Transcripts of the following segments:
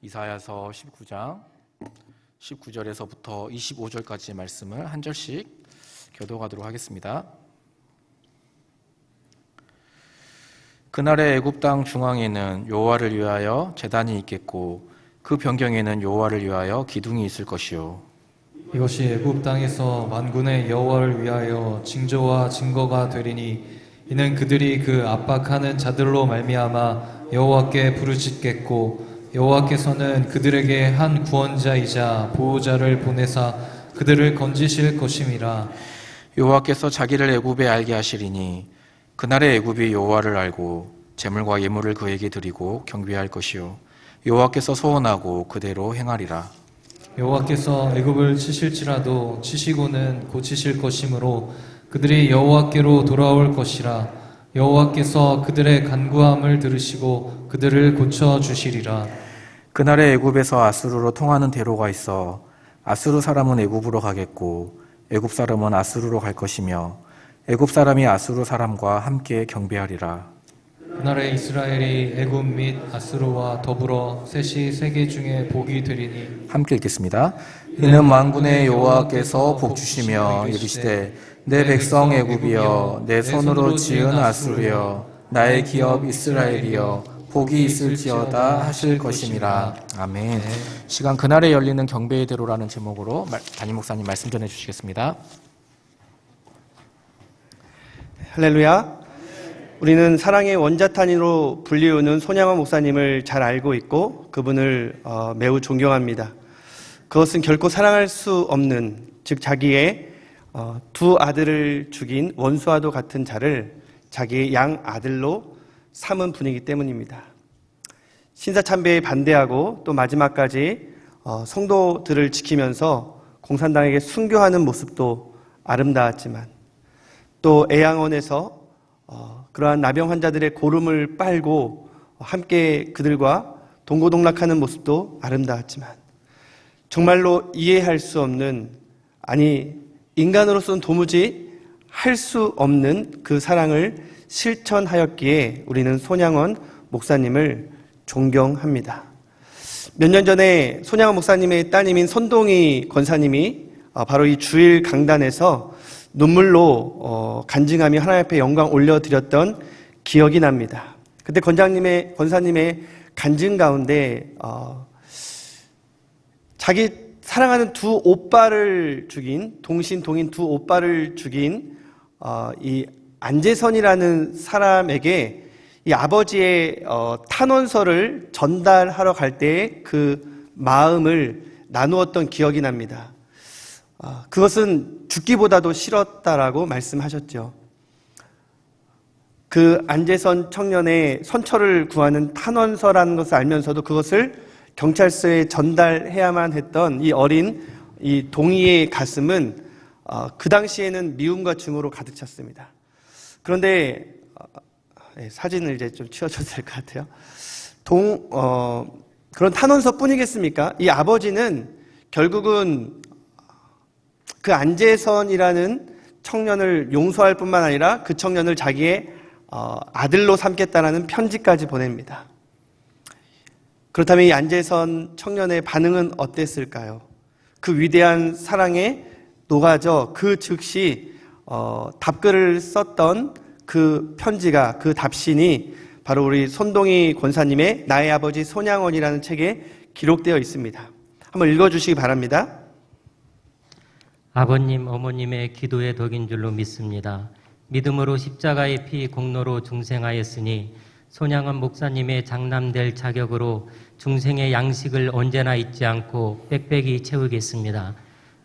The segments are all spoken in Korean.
이사야서 19장 19절에서부터 25절까지의 말씀을 한 절씩 교독하도록 하겠습니다. 그날의 애굽 땅 중앙에는 여호와를 위하여 제단이 있겠고 그 변경에는 여호와를 위하여 기둥이 있을 것이요 이것이 애굽 땅에서 만군의 여호와를 위하여 징조와 증거가 되리니 이는 그들이 그 압박하는 자들로 말미암아 여호와께 부르짖겠고 여호와께서는 그들에게 한 구원자이자 보호자를 보내사 그들을 건지실 것임이라. 여호와께서 자기를 애굽에 알게 하시리니 그날의 애굽이 여호와를 알고 제물과 예물을 그에게 드리고 경배할 것이요 여호와께서 소원하고 그대로 행하리라. 여호와께서 애굽을 치실지라도 치시고는 고치실 것이므로 그들이 여호와께로 돌아올 것이라. 여호와께서 그들의 간구함을 들으시고 그들을 고쳐주시리라. 그날의 애굽에서 아수르로 통하는 대로가 있어 아수르 사람은 애굽으로 가겠고 애굽 사람은 아수르로 갈 것이며 애굽 사람이 아수르 사람과 함께 경배하리라. 그날에 이스라엘이 애굽 및 아수르와 더불어 셋이 세계 중에 복이 되리니. 함께 읽겠습니다. 이는 만군의 여호와께서 복 주시며 이르시되 내 백성 애굽이여 내 손으로 지은 아수르여 나의 기업 이스라엘이여 복이 있을지어다 하실 것임이라. 아멘. 시간 그날에 열리는 경배의 대로라는 제목으로 담임 목사님 말씀 전해 주시겠습니다. 할렐루야. 우리는 사랑의 원자탄으로 불리우는 손양원 목사님을 잘 알고 있고 그분을 매우 존경합니다. 그것은 결코 사랑할 수 없는, 즉 자기의 두 아들을 죽인 원수와도 같은 자를 자기의 양 아들로 삼은 분이기 때문입니다. 신사참배에 반대하고 또 마지막까지 성도들을 지키면서 공산당에게 순교하는 모습도 아름다웠지만 또 애양원에서 그러한 나병 환자들의 고름을 빨고 함께 그들과 동고동락하는 모습도 아름다웠지만 정말로 이해할 수 없는, 아니 인간으로서는 도무지 할 수 없는 그 사랑을 실천하였기에 우리는 손양원 목사님을 존경합니다. 몇 년 전에 손양원 목사님의 따님인 손동희 권사님이 바로 이 주일 강단에서 눈물로 간증하며 하나님 앞에 영광 올려드렸던 기억이 납니다. 그때 권사님의 간증 가운데 자기 사랑하는 두 오빠를 죽인, 동신 동인 두 오빠를 죽인 이 안재선이라는 사람에게 이 아버지의 탄원서를 전달하러 갈 때 그 마음을 나누었던 기억이 납니다. 그것은 죽기보다도 싫었다라고 말씀하셨죠. 그 안재선 청년의 선처를 구하는 탄원서라는 것을 알면서도 그것을 경찰서에 전달해야만 했던 이 어린 이 동희의 가슴은 그 당시에는 미움과 증오로 가득 찼습니다. 그런데 사진을 이제 좀 치워줘도 될 것 같아요. 그런 탄원서뿐이겠습니까? 이 아버지는 결국은 그 안재선이라는 청년을 용서할 뿐만 아니라 그 청년을 자기의 아들로 삼겠다라는 편지까지 보냅니다. 그렇다면 이 안재선 청년의 반응은 어땠을까요? 그 위대한 사랑에 녹아져 그 즉시 답글을 썼던 그 편지가, 그 답신이 바로 우리 손동희 권사님의 나의 아버지 손양원이라는 책에 기록되어 있습니다. 한번 읽어주시기 바랍니다. 아버님, 어머님의 기도의 덕인 줄로 믿습니다. 믿음으로 십자가의 피 공로로 중생하였으니 손양원 목사님의 장남될 자격으로 중생의 양식을 언제나 잊지 않고 빽빽이 채우겠습니다.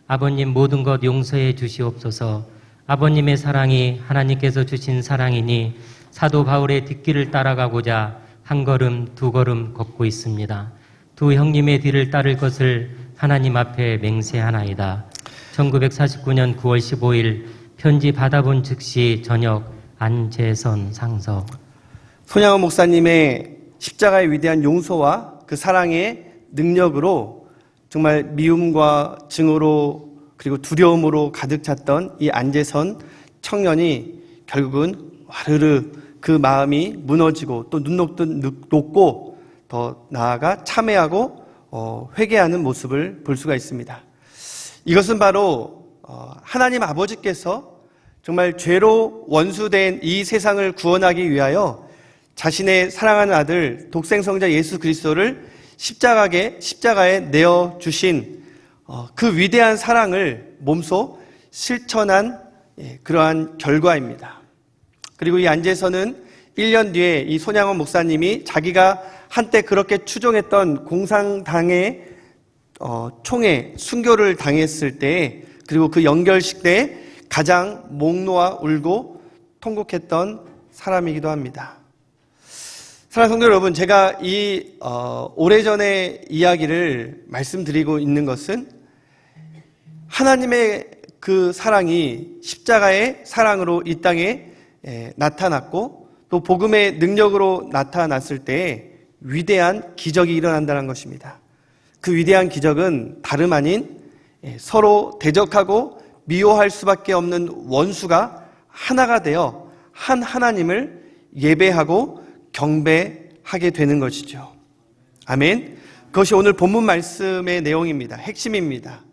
아버님 모든 것 용서해 주시옵소서. 아버님의 사랑이 하나님께서 주신 사랑이니 사도 바울의 뒷길을 따라가고자 한 걸음 두 걸음 걷고 있습니다. 두 형님의 뒤를 따를 것을 하나님 앞에 맹세하나이다. 1949년 9월 15일 편지 받아본 즉시 저녁 안재선 상서. 손양원 목사님의 십자가의 위대한 용서와 그 사랑의 능력으로 정말 미움과 증오로 그리고 두려움으로 가득 찼던 이 안재선 청년이 결국은 와르르 그 마음이 무너지고 또 눈 녹고 더 나아가 참회하고 회개하는 모습을 볼 수가 있습니다. 이것은 바로 하나님 아버지께서 정말 죄로 원수된 이 세상을 구원하기 위하여 자신의 사랑하는 아들 독생성자 예수 그리스도를 십자가에 내어 주신 그 위대한 사랑을 몸소 실천한 그러한 결과입니다. 그리고 이 안지에서는 1년 뒤에 이 손양원 목사님이 자기가 한때 그렇게 추종했던 공산당의 총에 순교를 당했을 때, 그리고 그 연결식 때 가장 목 놓아 울고 통곡했던 사람이기도 합니다. 사랑하는 성도 여러분, 제가 이 오래전의 이야기를 말씀드리고 있는 것은 하나님의 그 사랑이 십자가의 사랑으로 이 땅에 나타났고, 또 복음의 능력으로 나타났을 때 위대한 기적이 일어난다는 것입니다. 그 위대한 기적은 다름 아닌 서로 대적하고 미워할 수밖에 없는 원수가 하나가 되어 한 하나님을 예배하고 경배하게 되는 것이죠. 아멘. 그것이 오늘 본문 말씀의 내용입니다. 핵심입니다.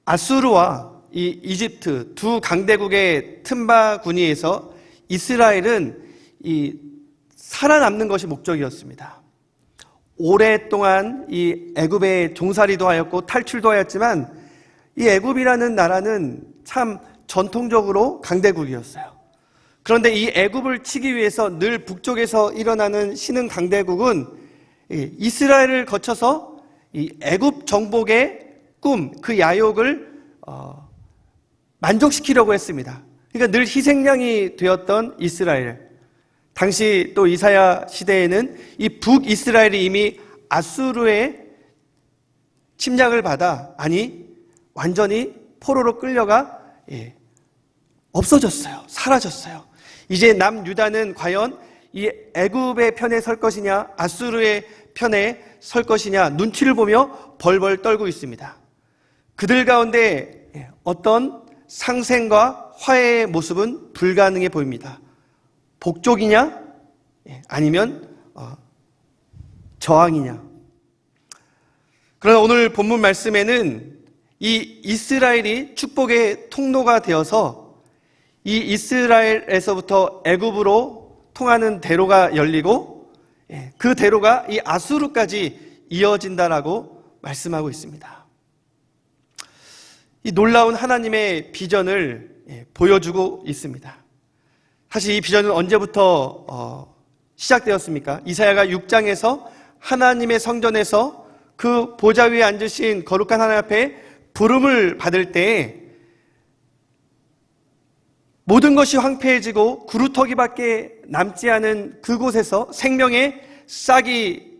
아수르와 이 이집트 두 강대국의 틈바구니에서 이스라엘은 이 살아남는 것이 목적이었습니다. 오랫동안 이 애굽에 종살이도 하였고 탈출도 하였지만, 이 애굽이라는 나라는 참 전통적으로 강대국이었어요. 그런데 이 애굽을 치기 위해서 늘 북쪽에서 일어나는 신흥 강대국은 이스라엘을 거쳐서 이 애굽 정복의 꿈, 그 야욕을 만족시키려고 했습니다. 그러니까 늘 희생양이 되었던 이스라엘. 당시 또 이사야 시대에는 이 북이스라엘이 이미 아수르의 침략을 받아, 완전히 포로로 끌려가 없어졌어요. 사라졌어요. 이제 남유다는 과연 이 애굽의 편에 설 것이냐, 아수르의 편에 설 것이냐 눈치를 보며 벌벌 떨고 있습니다. 그들 가운데 어떤 상생과 화해의 모습은 불가능해 보입니다. 복종이냐 아니면 저항이냐. 그러나 오늘 본문 말씀에는 이 이스라엘이 축복의 통로가 되어서 이 이스라엘에서부터 애굽으로 통하는 대로가 열리고, 그 대로가 이 아수르까지 이어진다라고 말씀하고 있습니다. 이 놀라운 하나님의 비전을 보여주고 있습니다. 사실 이 비전은 언제부터 시작되었습니까? 이사야가 6장에서 하나님의 성전에서 그 보좌 위에 앉으신 거룩한 하나님 앞에 부름을 받을 때 모든 것이 황폐해지고 구루터기밖에 남지 않은 그곳에서 생명의 싹이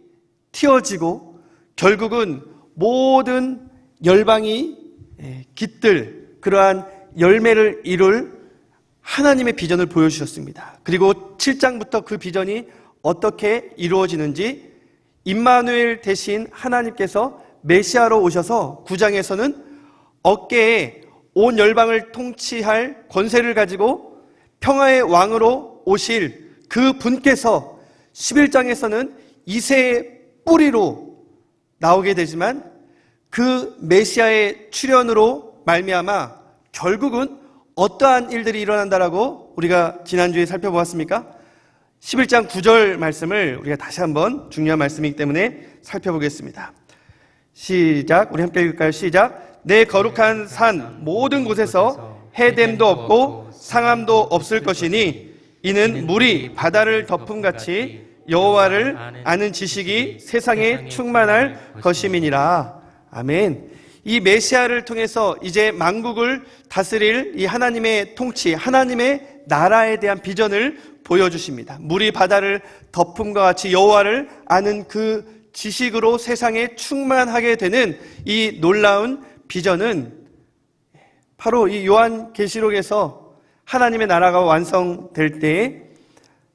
틔어지고 결국은 모든 열방이 깃들 그러한 열매를 이룰 하나님의 비전을 보여주셨습니다. 그리고 7장부터 그 비전이 어떻게 이루어지는지 임마누엘 대신 하나님께서 메시아로 오셔서 9장에서는 어깨에 온 열방을 통치할 권세를 가지고 평화의 왕으로 오실 그 분께서 11장에서는 이새의 뿌리로 나오게 되지만, 그 메시아의 출현으로 말미암아 결국은 어떠한 일들이 일어난다라고 우리가 지난주에 살펴보았습니까? 11장 9절 말씀을 우리가 다시 한번 중요한 말씀이기 때문에 살펴보겠습니다. 시작. 우리 함께 읽을까요? 시작. 내 거룩한 산 모든 곳에서 해됨도 없고 상함도 없을 것이니 이는 물이 바다를 덮음같이 여호와를 아는 지식이 세상에 충만할 것임이니라. 아멘. 이 메시아를 통해서 이제 만국을 다스릴 이 하나님의 통치, 하나님의 나라에 대한 비전을 보여주십니다. 물이 바다를 덮음과 같이 여호와를 아는 그 지식으로 세상에 충만하게 되는 이 놀라운 비전은 바로 이 요한계시록에서 하나님의 나라가 완성될 때에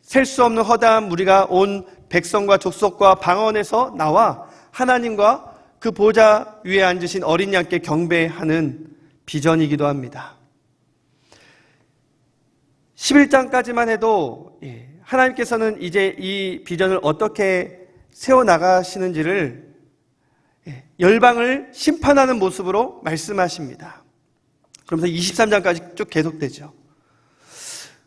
셀 수 없는 허다한 무리가 온 백성과 족속과 방언에서 나와 하나님과 그 보좌 위에 앉으신 어린 양께 경배하는 비전이기도 합니다. 11장까지만 해도 하나님께서는 이제 이 비전을 어떻게 세워나가시는지를 열방을 심판하는 모습으로 말씀하십니다. 그러면서 23장까지 쭉 계속되죠.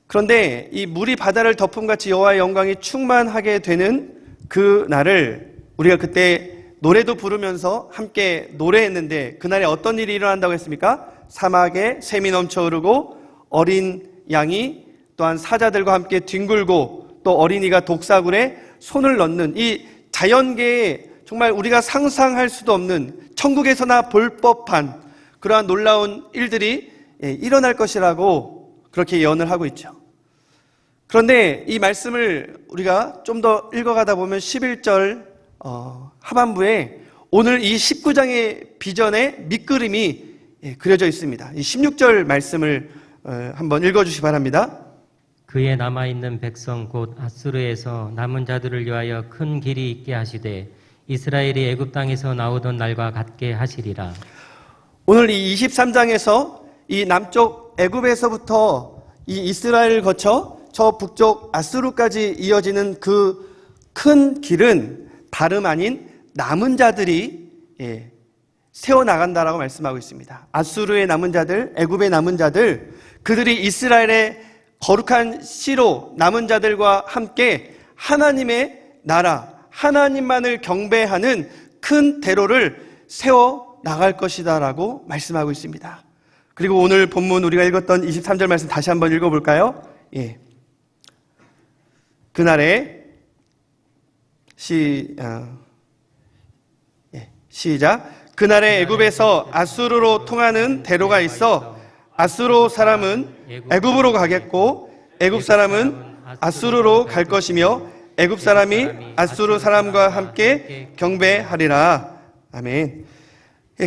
그런데 이 물이 바다를 덮음같이 여호와의 영광이 충만하게 되는 그 날을 우리가 그때 노래도 부르면서 함께 노래했는데, 그날에 어떤 일이 일어난다고 했습니까? 사막에 샘이 넘쳐 흐르고 어린 양이 또한 사자들과 함께 뒹굴고 또 어린이가 독사굴에 손을 넣는, 이 자연계에 정말 우리가 상상할 수도 없는, 천국에서나 볼 법한 그러한 놀라운 일들이 일어날 것이라고 그렇게 예언을 하고 있죠. 그런데 이 말씀을 우리가 좀 더 읽어가다 보면 11절 하반부에 오늘 이 19장의 비전의 밑그림이 그려져 있습니다. 이 16절 말씀을 한번 읽어주시기 바랍니다. 그의 남아있는 백성 곧 아수르에서 남은 자들을 위하여 큰 길이 있게 하시되 이스라엘이 애굽 땅에서 나오던 날과 같게 하시리라. 오늘 이 23장에서 이 남쪽 애굽에서부터 이 이스라엘을 거쳐 저 북쪽 아수르까지 이어지는 그 큰 길은 다름 아닌 남은 자들이 세워나간다라고 말씀하고 있습니다. 아수르의 남은 자들, 애굽의 남은 자들, 그들이 이스라엘의 거룩한 시로 남은 자들과 함께 하나님의 나라, 하나님만을 경배하는 큰 대로를 세워나갈 것이다라고 말씀하고 있습니다. 그리고 오늘 본문 우리가 읽었던 23절 말씀 다시 한번 읽어볼까요? 그날에 시작. 그날에 애굽에서 아수르로 통하는 대로가 있어 아수르 사람은 애굽으로 가겠고 애굽 사람은 아수르로 갈 것이며 애굽 사람이 아수르 사람과 함께 경배하리라. 아멘.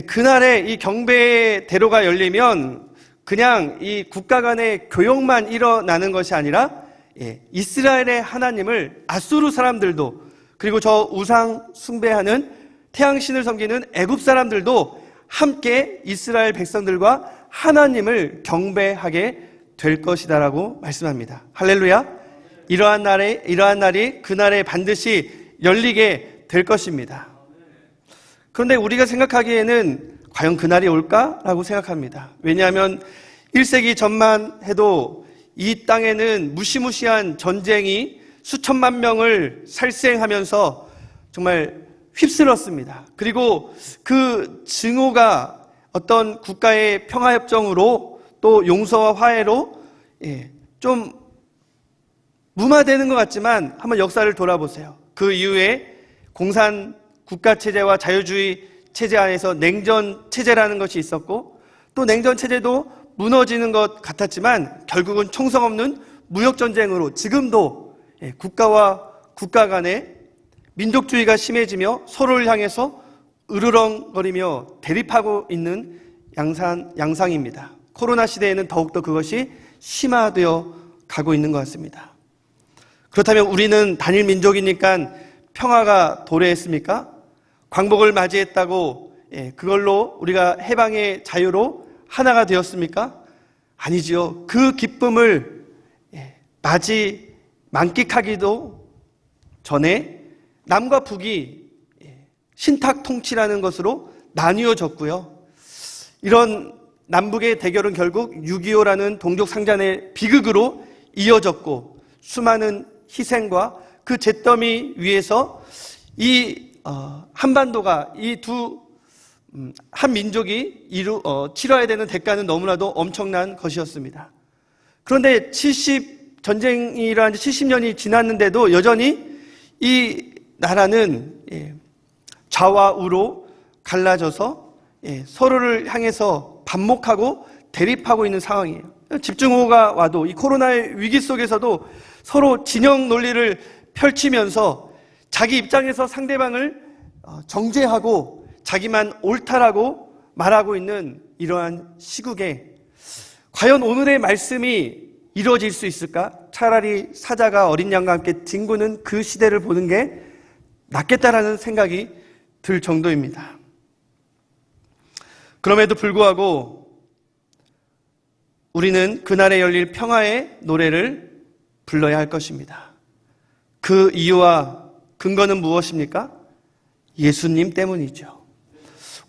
그날에 이 경배의 대로가 열리면 그냥 이 국가 간의 교역만 일어나는 것이 아니라 이스라엘의 하나님을 아수르 사람들도, 그리고 저 우상 숭배하는 태양신을 섬기는 애굽 사람들도 함께 이스라엘 백성들과 하나님을 경배하게 될 것이다라고 말씀합니다. 할렐루야. 이러한 날이 그날에 반드시 열리게 될 것입니다. 그런데 우리가 생각하기에는 과연 그날이 올까라고 생각합니다. 왜냐하면 1세기 전만 해도 이 땅에는 무시무시한 전쟁이 수천만 명을 살생하면서 정말 휩쓸었습니다. 그리고 그 증오가 어떤 국가의 평화협정으로 또 용서와 화해로 좀 무마되는 것 같지만 한번 역사를 돌아보세요. 그 이후에 공산 국가체제와 자유주의 체제 안에서 냉전 체제라는 것이 있었고, 또 냉전 체제도 무너지는 것 같았지만 결국은 총성 없는 무역전쟁으로 지금도 국가와 국가 간에 민족주의가 심해지며 서로를 향해서 으르렁거리며 대립하고 있는 양상입니다. 코로나 시대에는 더욱더 그것이 심화되어 가고 있는 것 같습니다. 그렇다면 우리는 단일 민족이니까 평화가 도래했습니까? 광복을 맞이했다고 그걸로 우리가 해방의 자유로 하나가 되었습니까? 아니지요. 그 기쁨을 만끽하기도 전에 남과 북이 신탁 통치라는 것으로 나뉘어졌고요. 이런 남북의 대결은 결국 6.25라는 동족 상잔의 비극으로 이어졌고, 수많은 희생과 그 잿더미 위에서 이 한반도가 이 한 민족이 치러야 되는 대가는 너무나도 엄청난 것이었습니다. 그런데 전쟁이란 70년이 지났는데도 여전히 이 나라는 좌와 우로 갈라져서 서로를 향해서 반목하고 대립하고 있는 상황이에요. 집중호우가 와도 이 코로나의 위기 속에서도 서로 진영 논리를 펼치면서 자기 입장에서 상대방을 정죄하고 자기만 옳다라고 말하고 있는 이러한 시국에 과연 오늘의 말씀이 이루어질 수 있을까? 차라리 사자가 어린 양과 함께 뒹구는 그 시대를 보는 게 낫겠다라는 생각이 들 정도입니다. 그럼에도 불구하고 우리는 그날에 열릴 평화의 노래를 불러야 할 것입니다. 그 이유와 근거는 무엇입니까? 예수님 때문이죠.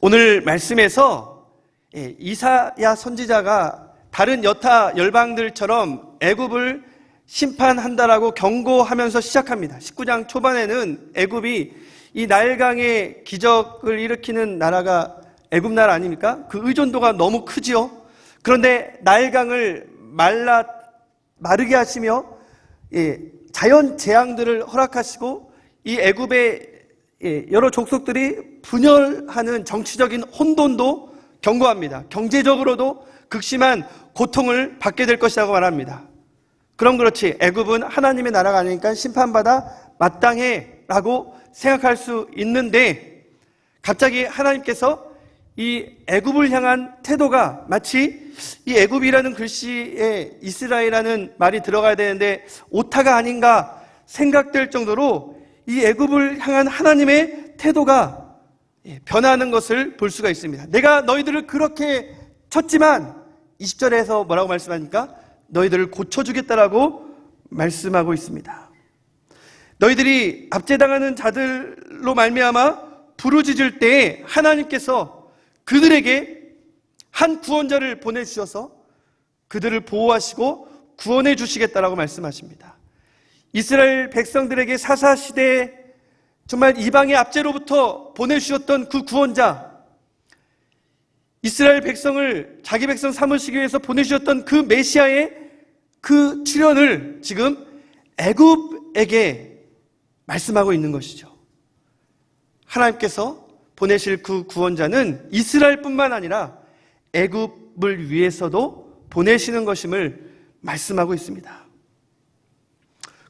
오늘 말씀에서 이사야 선지자가 다른 여타 열방들처럼 애굽을 심판한다라고 경고하면서 시작합니다. 19장 초반에는 애굽이 이 나일강의 기적을 일으키는 나라가 애굽 나라 아닙니까? 그 의존도가 너무 크지요. 그런데 나일강을 마르게 하시며 자연 재앙들을 허락하시고 이 애굽의 여러 족속들이 분열하는 정치적인 혼돈도 경고합니다. 경제적으로도 극심한 고통을 받게 될 것이라고 말합니다. 그럼 그렇지, 애굽은 하나님의 나라가 아니니까 심판받아 마땅해 라고 생각할 수 있는데, 갑자기 하나님께서 이 애굽을 향한 태도가 마치 이 애굽이라는 글씨에 이스라엘이라는 말이 들어가야 되는데 오타가 아닌가 생각될 정도로 이 애굽을 향한 하나님의 태도가 변하는 것을 볼 수가 있습니다. 내가 너희들을 그렇게 쳤지만 20절에서 뭐라고 말씀하니까 너희들을 고쳐주겠다라고 말씀하고 있습니다. 너희들이 압제당하는 자들로 말미암아 부르짖을 때에 하나님께서 그들에게 한 구원자를 보내주셔서 그들을 보호하시고 구원해 주시겠다라고 말씀하십니다. 이스라엘 백성들에게 사사시대에 정말 이방의 압제로부터 보내주셨던 그 구원자, 이스라엘 백성을 자기 백성 삼으시기 위해서 보내주셨던 그 메시아의 그 출현을 지금 애굽에게 말씀하고 있는 것이죠. 하나님께서 보내실 그 구원자는 이스라엘뿐만 아니라 애굽을 위해서도 보내시는 것임을 말씀하고 있습니다.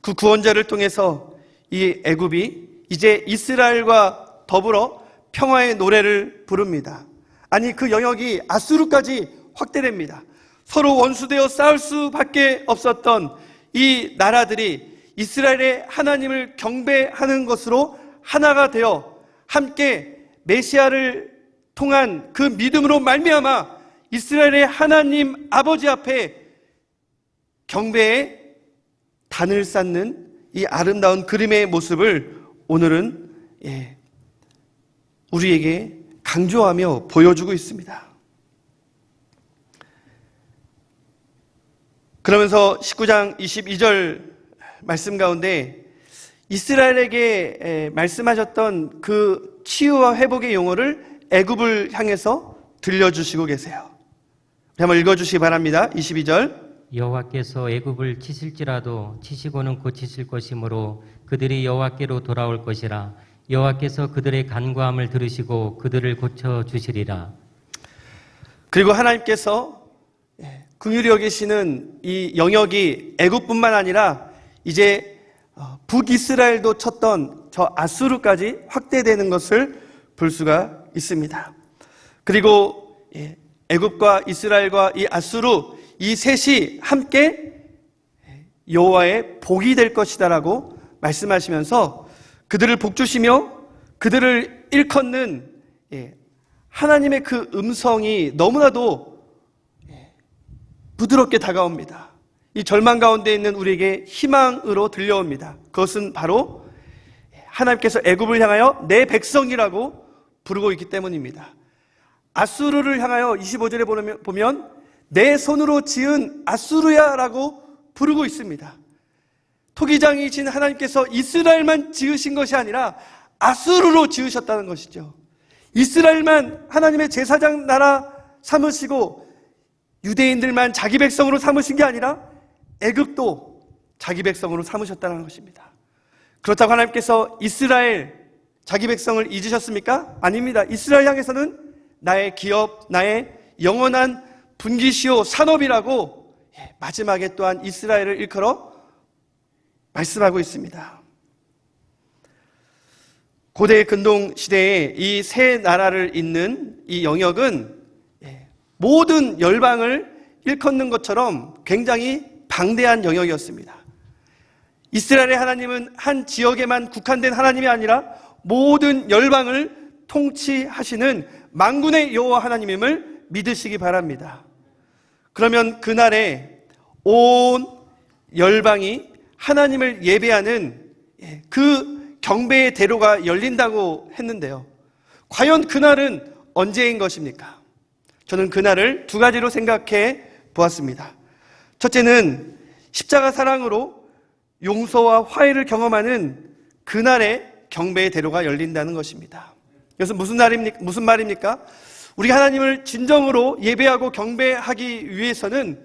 그 구원자를 통해서 이 애굽이 이제 이스라엘과 더불어 평화의 노래를 부릅니다. 아니, 그 영역이 아수르까지 확대됩니다. 서로 원수되어 싸울 수밖에 없었던 이 나라들이 이스라엘의 하나님을 경배하는 것으로 하나가 되어 함께 메시아를 통한 그 믿음으로 말미암아 이스라엘의 하나님 아버지 앞에 경배의 단을 쌓는 이 아름다운 그림의 모습을 오늘은 우리에게 강조하며 보여주고 있습니다. 그러면서 19장 22절 말씀 가운데 이스라엘에게 말씀하셨던 그 치유와 회복의 용어를 애굽을 향해서 들려주시고 계세요. 한번 읽어주시기 바랍니다. 22절. 여호와께서 애굽을 치실지라도 치시고는 고치실 것이므로 그들이 여호와께로 돌아올 것이라. 여호와께서 그들의 간구함을 들으시고 그들을 고쳐 주시리라. 그리고 하나님께서 긍휼히 여기시는 이 영역이 애굽뿐만 아니라 이제 북이스라엘도 쳤던 저 아수르까지 확대되는 것을 볼 수가 있습니다. 그리고 애굽과 이스라엘과 이 아수르 이 셋이 함께 여호와의 복이 될 것이다라고 말씀하시면서 그들을 복주시며 그들을 일컫는 하나님의 그 음성이 너무나도 부드럽게 다가옵니다. 이 절망 가운데 있는 우리에게 희망으로 들려옵니다. 그것은 바로 하나님께서 애굽을 향하여 내 백성이라고 부르고 있기 때문입니다. 아수르를 향하여 25절에 보면 내 손으로 지은 아수르야라고 부르고 있습니다. 토기장이신 하나님께서 이스라엘만 지으신 것이 아니라 아수르로 지으셨다는 것이죠. 이스라엘만 하나님의 제사장 나라 삼으시고 유대인들만 자기 백성으로 삼으신 게 아니라 애굽도 자기 백성으로 삼으셨다는 것입니다. 그렇다고 하나님께서 이스라엘 자기 백성을 잊으셨습니까? 아닙니다. 이스라엘 향해서는 나의 기업, 나의 영원한 분기시오 산업이라고 마지막에 또한 이스라엘을 일컬어 말씀하고 있습니다. 고대 근동 시대에 이 세 나라를 잇는 이 영역은 모든 열방을 일컫는 것처럼 굉장히 방대한 영역이었습니다. 이스라엘의 하나님은 한 지역에만 국한된 하나님이 아니라 모든 열방을 통치하시는 만군의 여호와 하나님임을 믿으시기 바랍니다. 그러면 그날에 온 열방이 하나님을 예배하는 그 경배의 대로가 열린다고 했는데요. 과연 그날은 언제인 것입니까? 저는 그날을 두 가지로 생각해 보았습니다. 첫째는 십자가 사랑으로 용서와 화해를 경험하는 그날의 경배의 대로가 열린다는 것입니다. 그래서 무슨 말입니까? 우리 하나님을 진정으로 예배하고 경배하기 위해서는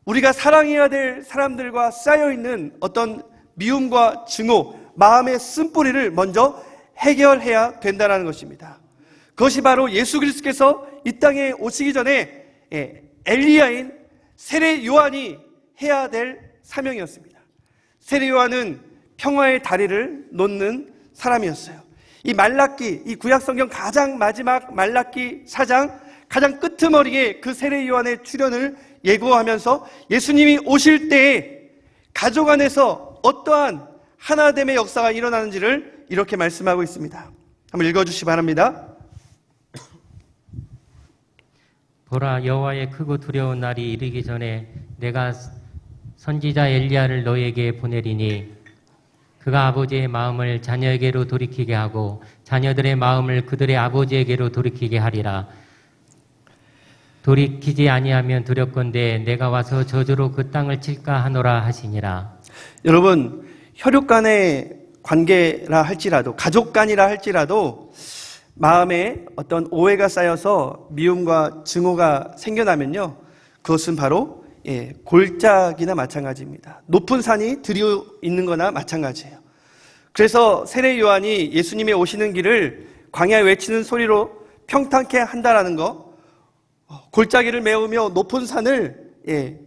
우리가 사랑해야 될 사람들과 쌓여있는 어떤 미움과 증오, 마음의 쓴뿌리를 먼저 해결해야 된다는 것입니다. 그것이 바로 예수 그리스도께서 이 땅에 오시기 전에 엘리야인 세례 요한이 해야 될 사명이었습니다. 세례 요한은 평화의 다리를 놓는 사람이었어요. 이 말라기, 이 구약성경 가장 마지막 말라기 4장 가장 끄트머리에 그 세례 요한의 출현을 예고하면서 예수님이 오실 때에 가족 안에서 어떠한 하나됨의 역사가 일어나는지를 이렇게 말씀하고 있습니다. 한번 읽어주시기 바랍니다. 보라, 여호와의 크고 두려운 날이 이르기 전에 내가 선지자 엘리야를 너에게 보내리니 그가 아버지의 마음을 자녀에게로 돌이키게 하고 자녀들의 마음을 그들의 아버지에게로 돌이키게 하리라. 돌이키지 아니하면 두렵건대 내가 와서 저주로 그 땅을 칠까 하노라 하시니라. 여러분, 혈육 간의 관계라 할지라도, 가족 간이라 할지라도 마음에 어떤 오해가 쌓여서 미움과 증오가 생겨나면요, 그것은 바로 골짜기나 마찬가지입니다. 높은 산이 들여 있는 거나 마찬가지예요. 그래서 세례 요한이 예수님의 오시는 길을 광야에 외치는 소리로 평탄케 한다라는 거, 골짜기를 메우며 높은 산을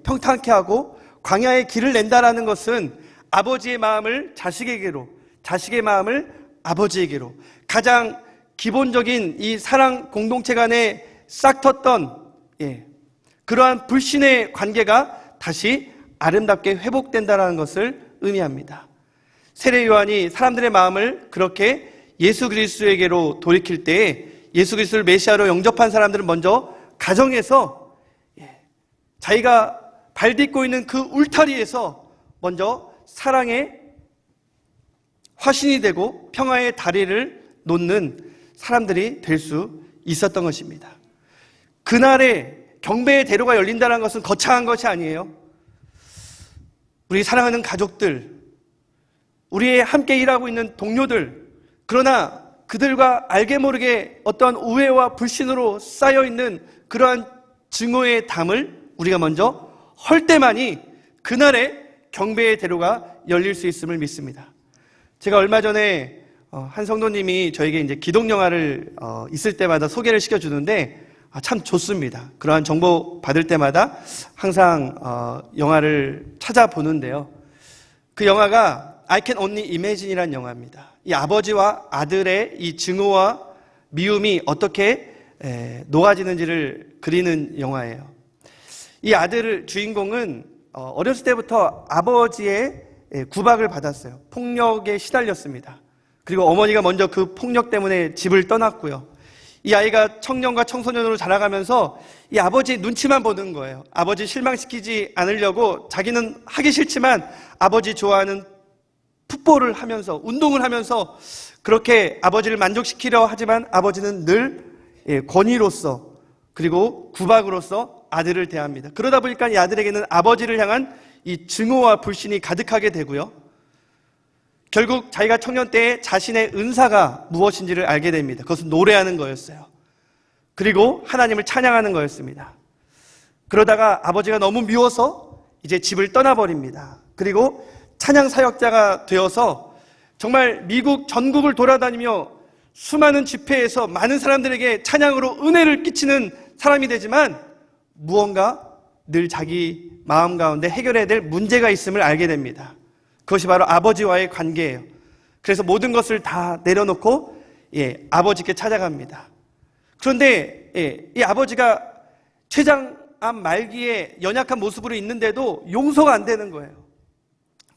평탄케 하고 광야의 길을 낸다라는 것은 아버지의 마음을 자식에게로, 자식의 마음을 아버지에게로, 가장 기본적인 이 사랑 공동체 간에 싹텄던 그러한 불신의 관계가 다시 아름답게 회복된다는 것을 의미합니다. 세례 요한이 사람들의 마음을 그렇게 예수 그리스도에게로 돌이킬 때에 예수 그리스도를 메시아로 영접한 사람들은 먼저 가정에서 자기가 발딛고 있는 그 울타리에서 먼저 사랑의 화신이 되고 평화의 다리를 놓는 사람들이 될 수 있었던 것입니다. 그날에 경배의 대로가 열린다는 것은 거창한 것이 아니에요. 우리 사랑하는 가족들, 우리의 함께 일하고 있는 동료들, 그러나 그들과 알게 모르게 어떠한 우애와 불신으로 쌓여있는 그러한 증오의 담을 우리가 먼저 헐 때만이 그날의 경배의 대로가 열릴 수 있음을 믿습니다. 제가 얼마 전에 한 성도님이 저에게 이제 기독 영화를 있을 때마다 소개를 시켜주는데 참 좋습니다. 그러한 정보 받을 때마다 항상 영화를 찾아보는데요. 그 영화가 I Can Only Imagine이라는 영화입니다. 이 아버지와 아들의 이 증오와 미움이 어떻게 녹아지는지를 그리는 영화예요. 이 아들 주인공은 어렸을 때부터 아버지의 구박을 받았어요. 폭력에 시달렸습니다. 그리고 어머니가 먼저 그 폭력 때문에 집을 떠났고요. 이 아이가 청년과 청소년으로 자라가면서 이 아버지 눈치만 보는 거예요. 아버지 실망시키지 않으려고 자기는 하기 싫지만 아버지 좋아하는 풋볼을 하면서, 운동을 하면서 그렇게 아버지를 만족시키려 하지만 아버지는 늘 권위로서 그리고 구박으로서 아들을 대합니다. 그러다 보니까 이 아들에게는 아버지를 향한 이 증오와 불신이 가득하게 되고요. 결국 자기가 청년 때에 자신의 은사가 무엇인지를 알게 됩니다. 그것은 노래하는 거였어요. 그리고 하나님을 찬양하는 거였습니다. 그러다가 아버지가 너무 미워서 이제 집을 떠나버립니다. 그리고 찬양 사역자가 되어서 정말 미국 전국을 돌아다니며 수많은 집회에서 많은 사람들에게 찬양으로 은혜를 끼치는 사람이 되지만 무언가 늘 자기 마음 가운데 해결해야 될 문제가 있음을 알게 됩니다. 그것이 바로 아버지와의 관계예요. 그래서 모든 것을 다 내려놓고 아버지께 찾아갑니다. 그런데 이 아버지가 췌장암 말기에 연약한 모습으로 있는데도 용서가 안 되는 거예요.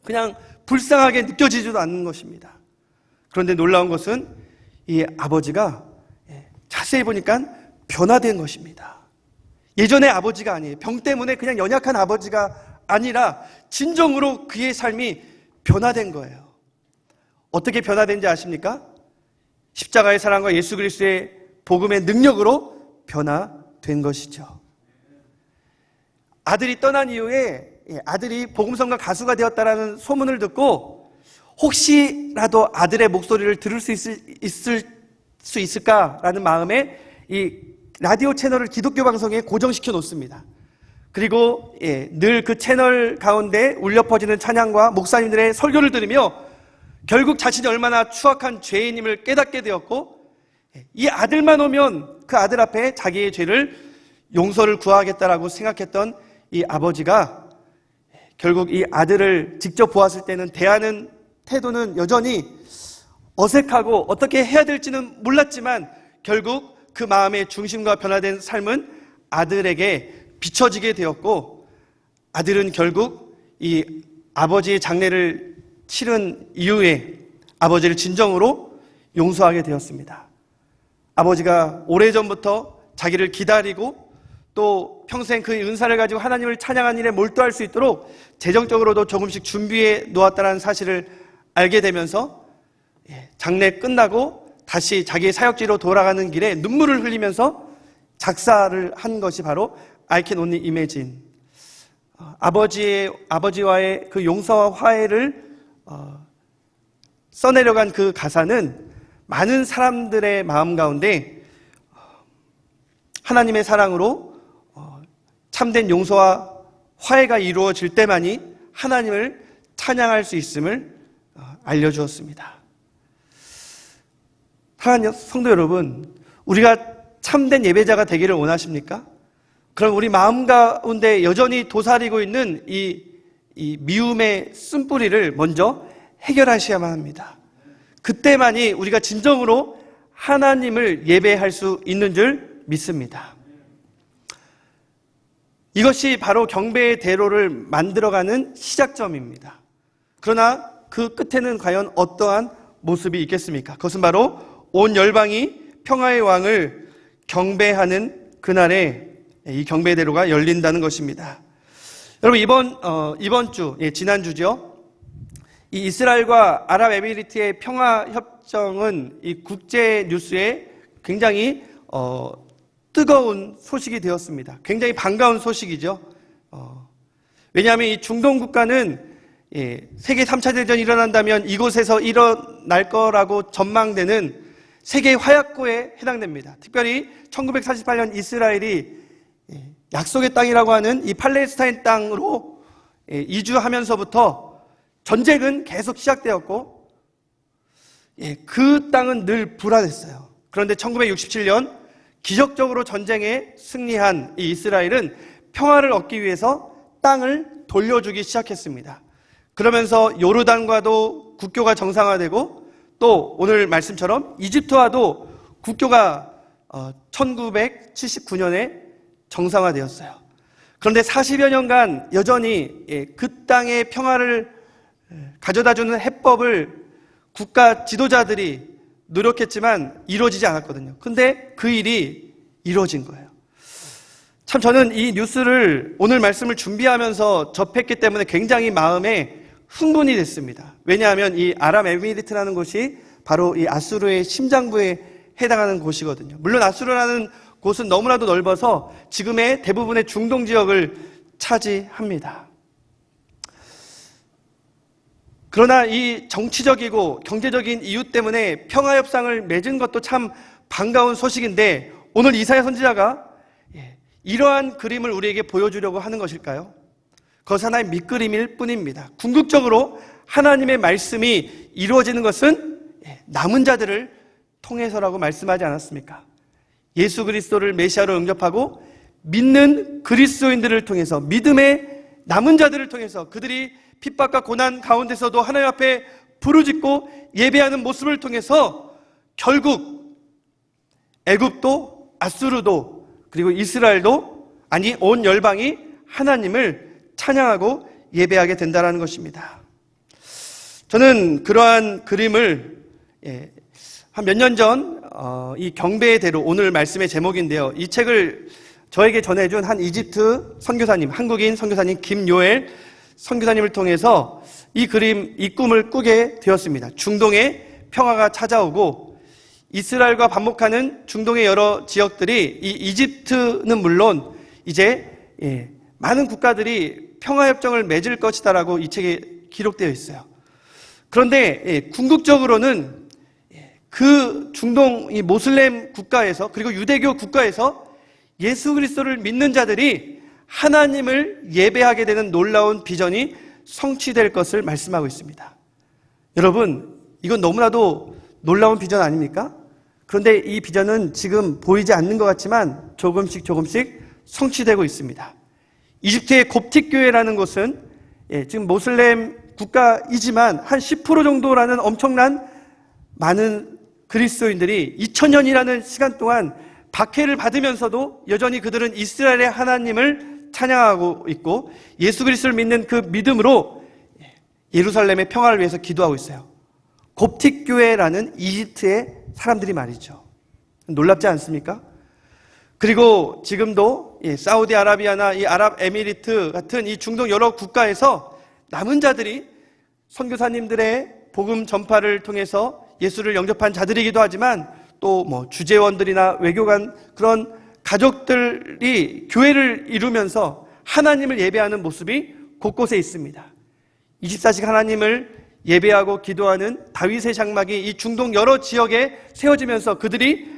그냥 불쌍하게 느껴지지도 않는 것입니다. 그런데 놀라운 것은 이 아버지가 자세히 보니까 변화된 것입니다. 예전의 아버지가 아니에요. 병 때문에 그냥 연약한 아버지가 아니라 진정으로 그의 삶이 변화된 거예요. 어떻게 변화된지 아십니까? 십자가의 사랑과 예수 그리스도의 복음의 능력으로 변화된 것이죠. 아들이 떠난 이후에 아들이 복음성가 가수가 되었다라는 소문을 듣고 혹시라도 아들의 목소리를 들을 수 있을까라는 마음에 이 라디오 채널을 기독교 방송에 고정시켜 놓습니다. 그리고 늘 그 채널 가운데 울려 퍼지는 찬양과 목사님들의 설교를 들으며 결국 자신이 얼마나 추악한 죄인임을 깨닫게 되었고, 이 아들만 오면 그 아들 앞에 자기의 죄를 용서를 구하겠다라고 생각했던 이 아버지가 결국 이 아들을 직접 보았을 때는 대하는 태도는 여전히 어색하고 어떻게 해야 될지는 몰랐지만 결국 그 마음의 중심과 변화된 삶은 아들에게 비춰지게 되었고, 아들은 결국 이 아버지의 장례를 치른 이후에 아버지를 진정으로 용서하게 되었습니다. 아버지가 오래전부터 자기를 기다리고 또 평생 그 은사를 가지고 하나님을 찬양하는 일에 몰두할 수 있도록 재정적으로도 조금씩 준비해 놓았다는 사실을 알게 되면서 장례 끝나고 다시 자기의 사역지로 돌아가는 길에 눈물을 흘리면서 작사를 한 것이 바로 I Can Only Imagine. 아버지와의 그 용서와 화해를 써내려간 그 가사는 많은 사람들의 마음 가운데 하나님의 사랑으로 참된 용서와 화해가 이루어질 때만이 하나님을 찬양할 수 있음을 알려주었습니다. 사랑하는 성도 여러분, 우리가 참된 예배자가 되기를 원하십니까? 그럼 우리 마음 가운데 여전히 도사리고 있는 이 미움의 쓴뿌리를 먼저 해결하셔야만 합니다. 그때만이 우리가 진정으로 하나님을 예배할 수 있는 줄 믿습니다. 이것이 바로 경배의 대로를 만들어가는 시작점입니다. 그러나 그 끝에는 과연 어떠한 모습이 있겠습니까? 그것은 바로 온 열방이 평화의 왕을 경배하는 그날에 이 경배의 대로가 열린다는 것입니다. 여러분, 이번 주, 지난주죠. 이 이스라엘과 아랍에미리트의 평화 협정은 이 국제 뉴스에 굉장히 뜨거운 소식이 되었습니다. 굉장히 반가운 소식이죠. 왜냐하면 이 중동 국가는 세계 3차 대전이 일어난다면 이곳에서 일어날 거라고 전망되는 세계 화약고에 해당됩니다. 특별히 1948년 이스라엘이 약속의 땅이라고 하는 이 팔레스타인 땅으로 이주하면서부터 전쟁은 계속 시작되었고, 그 땅은 늘 불안했어요. 그런데 1967년 기적적으로 전쟁에 승리한 이 이스라엘은 평화를 얻기 위해서 땅을 돌려주기 시작했습니다. 그러면서 요르단과도 국교가 정상화되고, 또 오늘 말씀처럼 이집트와도 국교가 1979년에 정상화되었어요. 그런데 40여 년간 여전히 그 땅의 평화를 가져다주는 해법을 국가 지도자들이 노력했지만 이루어지지 않았거든요. 근데 그 일이 이루어진 거예요. 참 저는 이 뉴스를 오늘 말씀을 준비하면서 접했기 때문에 굉장히 마음에 흥분이 됐습니다. 왜냐하면 이 아랍에미리트라는 곳이 바로 이 아수르의 심장부에 해당하는 곳이거든요. 물론 아수르라는 곳은 너무나도 넓어서 지금의 대부분의 중동 지역을 차지합니다. 그러나 이 정치적이고 경제적인 이유 때문에 평화협상을 맺은 것도 참 반가운 소식인데, 오늘 이사야 선지자가 이러한 그림을 우리에게 보여주려고 하는 것일까요? 그것은 하나의 밑그림일 뿐입니다. 궁극적으로 하나님의 말씀이 이루어지는 것은 남은 자들을 통해서라고 말씀하지 않았습니까? 예수 그리스도를 메시아로 영접하고 믿는 그리스도인들을 통해서, 믿음의 남은 자들을 통해서, 그들이 핍박과 고난 가운데서도 하나님 앞에 부르짖고 예배하는 모습을 통해서 결국 애굽도 아수르도 그리고 이스라엘도, 아니 온 열방이 하나님을 찬양하고 예배하게 된다는 것입니다. 저는 그러한 그림을 한 몇 년 전 이 경배의 대로, 오늘 말씀의 제목인데요, 이 책을 저에게 전해준 한 이집트 선교사님, 한국인 선교사님 김요엘 선교사님을 통해서 이 그림, 이 꿈을 꾸게 되었습니다. 중동에 평화가 찾아오고 이스라엘과 반목하는 중동의 여러 지역들이 이 이집트는 물론 이제 많은 국가들이 평화협정을 맺을 것이다라고 이 책에 기록되어 있어요. 그런데 궁극적으로는 그 중동 이 모슬렘 국가에서 그리고 유대교 국가에서 예수 그리스도를 믿는 자들이 하나님을 예배하게 되는 놀라운 비전이 성취될 것을 말씀하고 있습니다. 여러분, 이건 너무나도 놀라운 비전 아닙니까? 그런데 이 비전은 지금 보이지 않는 것 같지만 조금씩 성취되고 있습니다. 이집트의 곱틱 교회라는 곳은 지금 모슬렘 국가이지만 한 10% 정도라는 엄청난 많은 그리스도인들이 2000년이라는 시간 동안 박해를 받으면서도 여전히 그들은 이스라엘의 하나님을 찬양하고 있고 예수 그리스도를 믿는 그 믿음으로 예루살렘의 평화를 위해서 기도하고 있어요. 곱틱 교회라는 이집트의 사람들이 말이죠. 놀랍지 않습니까? 그리고 지금도 사우디아라비아나 이 아랍에미리트 같은 이 중동 여러 국가에서 남은 자들이 선교사님들의 복음 전파를 통해서 예수를 영접한 자들이기도 하지만 또 주재원들이나 외교관 그런 가족들이 교회를 이루면서 하나님을 예배하는 모습이 곳곳에 있습니다. 24시간 하나님을 예배하고 기도하는 다윗의 장막이 이 중동 여러 지역에 세워지면서 그들이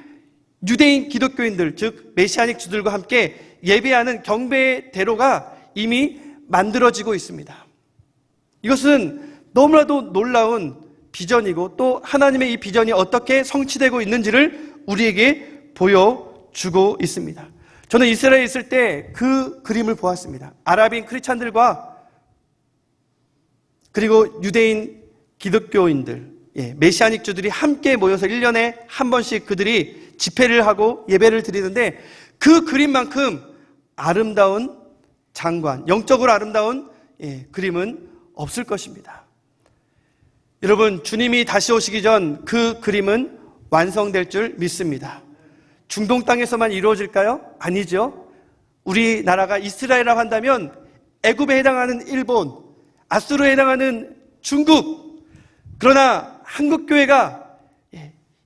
유대인 기독교인들, 즉 메시아닉 주들과 함께 예배하는 경배의 대로가 이미 만들어지고 있습니다. 이것은 너무나도 놀라운 비전이고 또 하나님의 이 비전이 어떻게 성취되고 있는지를 우리에게 보여주고 있습니다. 저는 이스라엘에 있을 때 그 그림을 보았습니다. 아랍인 크리스찬들과 그리고 유대인 기독교인들, 메시아닉 주들이 함께 모여서 1년에 한 번씩 그들이 집회를 하고 예배를 드리는데 그 그림만큼 아름다운 장관, 영적으로 아름다운 그림은 없을 것입니다. 여러분, 주님이 다시 오시기 전 그 그림은 완성될 줄 믿습니다. 중동 땅에서만 이루어질까요? 아니죠. 우리나라가 이스라엘이라고 한다면 애굽에 해당하는 일본, 아수르에 해당하는 중국, 그러나 한국교회가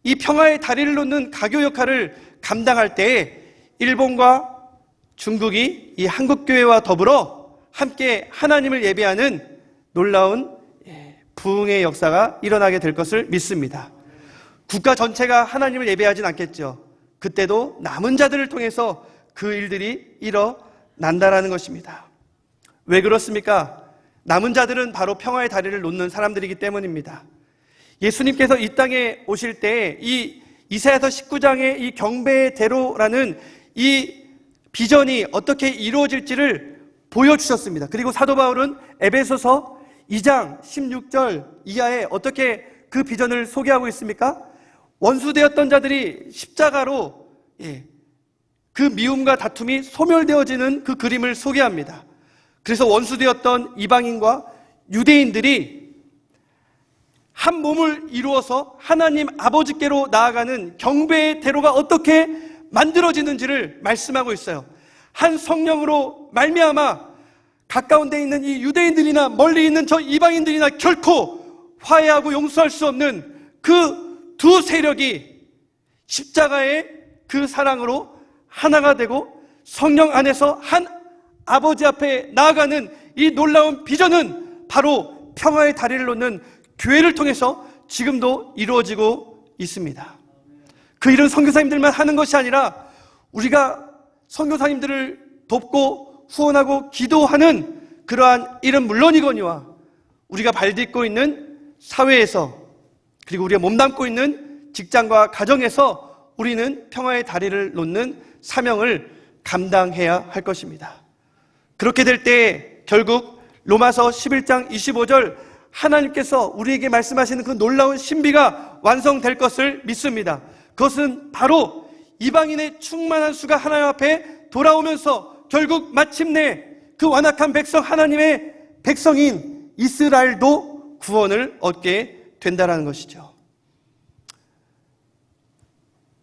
이 평화의 다리를 놓는 가교 역할을 감당할 때에 일본과 중국이 이 한국교회와 더불어 함께 하나님을 예배하는 놀라운 부흥의 역사가 일어나게 될 것을 믿습니다. 국가 전체가 하나님을 예배하진 않겠죠. 그때도 남은 자들을 통해서 그 일들이 일어난다라는 것입니다. 왜 그렇습니까? 남은 자들은 바로 평화의 다리를 놓는 사람들이기 때문입니다. 예수님께서 이 땅에 오실 때 이 이사야서 19장의 이 경배의 대로라는 이 비전이 어떻게 이루어질지를 보여주셨습니다. 그리고 사도 바울은 에베소서 2장 16절 이하에 어떻게 그 비전을 소개하고 있습니까? 원수되었던 자들이 십자가로 그 미움과 다툼이 소멸되어지는 그 그림을 소개합니다. 그래서 원수되었던 이방인과 유대인들이 한 몸을 이루어서 하나님 아버지께로 나아가는 경배의 대로가 어떻게 만들어지는지를 말씀하고 있어요. 한 성령으로 말미암아 가까운 데 있는 이 유대인들이나 멀리 있는 저 이방인들이나 결코 화해하고 용서할 수 없는 그 두 세력이 십자가의 그 사랑으로 하나가 되고 성령 안에서 한 아버지 앞에 나아가는 이 놀라운 비전은 바로 평화의 다리를 놓는 교회를 통해서 지금도 이루어지고 있습니다. 그 일은 선교사님들만 하는 것이 아니라 우리가 선교사님들을 돕고 후원하고 기도하는 그러한 일은 물론이거니와 우리가 발딛고 있는 사회에서 그리고 우리가 몸담고 있는 직장과 가정에서 우리는 평화의 다리를 놓는 사명을 감당해야 할 것입니다. 그렇게 될 때 결국 로마서 11장 25절 하나님께서 우리에게 말씀하시는 그 놀라운 신비가 완성될 것을 믿습니다. 그것은 바로 이방인의 충만한 수가 하나님 앞에 돌아오면서 결국 마침내 그 완악한 백성 하나님의 백성인 이스라엘도 구원을 얻게 된다는 것이죠.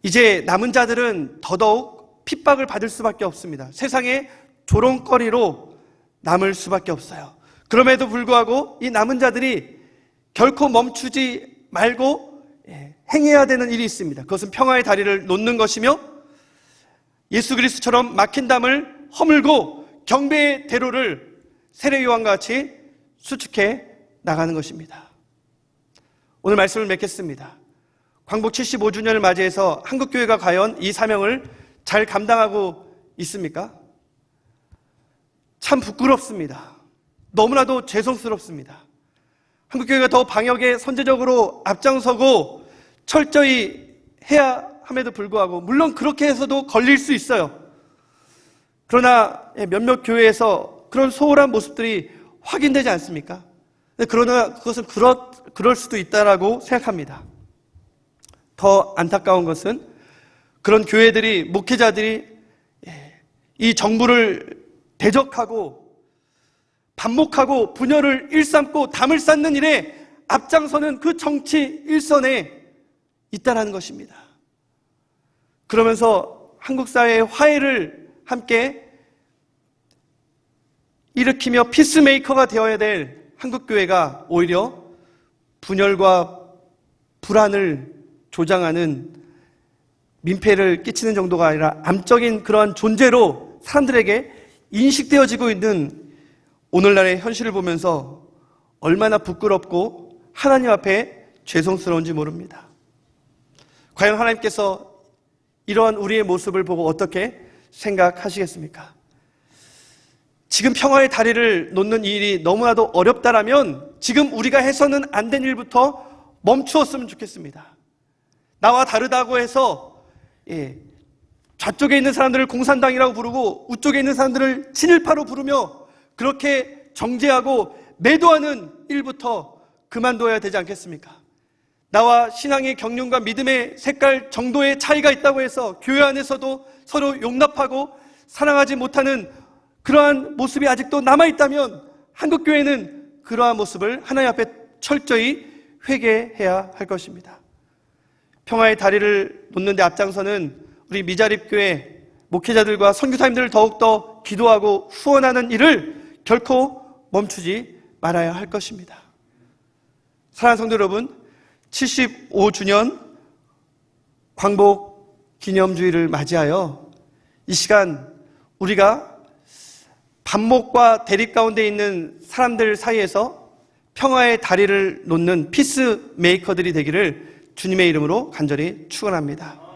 이제 남은 자들은 더더욱 핍박을 받을 수밖에 없습니다. 세상의 조롱거리로 남을 수밖에 없어요. 그럼에도 불구하고 이 남은 자들이 결코 멈추지 말고 행해야 되는 일이 있습니다. 그것은 평화의 다리를 놓는 것이며 예수 그리스도처럼 막힌 담을 허물고 경배의 대로를 세례요한과 같이 수축해 나가는 것입니다. 오늘 말씀을 맺겠습니다. 광복 75주년을 맞이해서 한국교회가 과연 이 사명을 잘 감당하고 있습니까? 참 부끄럽습니다. 너무나도 죄송스럽습니다. 한국교회가 더 방역에 선제적으로 앞장서고 철저히 해야 함에도 불구하고, 물론 그렇게 해서도 걸릴 수 있어요. 그러나 몇몇 교회에서 그런 소홀한 모습들이 확인되지 않습니까? 그러나 그것은 그럴 수도 있다라고 생각합니다. 더 안타까운 것은 그런 교회들이, 목회자들이 이 정부를 대적하고 반목하고 분열을 일삼고 담을 쌓는 일에 앞장서는 그 정치 일선에 있다는 것입니다. 그러면서 한국 사회의 화해를 함께 일으키며 피스메이커가 되어야 될 한국교회가 오히려 분열과 불안을 조장하는, 민폐를 끼치는 정도가 아니라 암적인 그러한 존재로 사람들에게 인식되어지고 있는 오늘날의 현실을 보면서 얼마나 부끄럽고 하나님 앞에 죄송스러운지 모릅니다. 과연 하나님께서 이러한 우리의 모습을 보고 어떻게 생각하시겠습니까? 지금 평화의 다리를 놓는 이 일이 너무나도 어렵다라면 지금 우리가 해서는 안 된 일부터 멈추었으면 좋겠습니다. 나와 다르다고 해서 좌쪽에 있는 사람들을 공산당이라고 부르고 우쪽에 있는 사람들을 친일파로 부르며 그렇게 정죄하고 매도하는 일부터 그만둬야 되지 않겠습니까? 나와 신앙의 경륜과 믿음의 색깔 정도의 차이가 있다고 해서 교회 안에서도 서로 용납하고 사랑하지 못하는 그러한 모습이 아직도 남아있다면 한국교회는 그러한 모습을 하나님 앞에 철저히 회개해야 할 것입니다. 평화의 다리를 놓는 데 앞장서는 우리 미자립교회 목회자들과 선교사님들을 더욱더 기도하고 후원하는 일을 결코 멈추지 말아야 할 것입니다. 사랑하는 성도 여러분, 75주년 광복 기념주의를 맞이하여 이 시간 우리가 반목과 대립 가운데 있는 사람들 사이에서 평화의 다리를 놓는 피스 메이커들이 되기를 주님의 이름으로 간절히 축원합니다.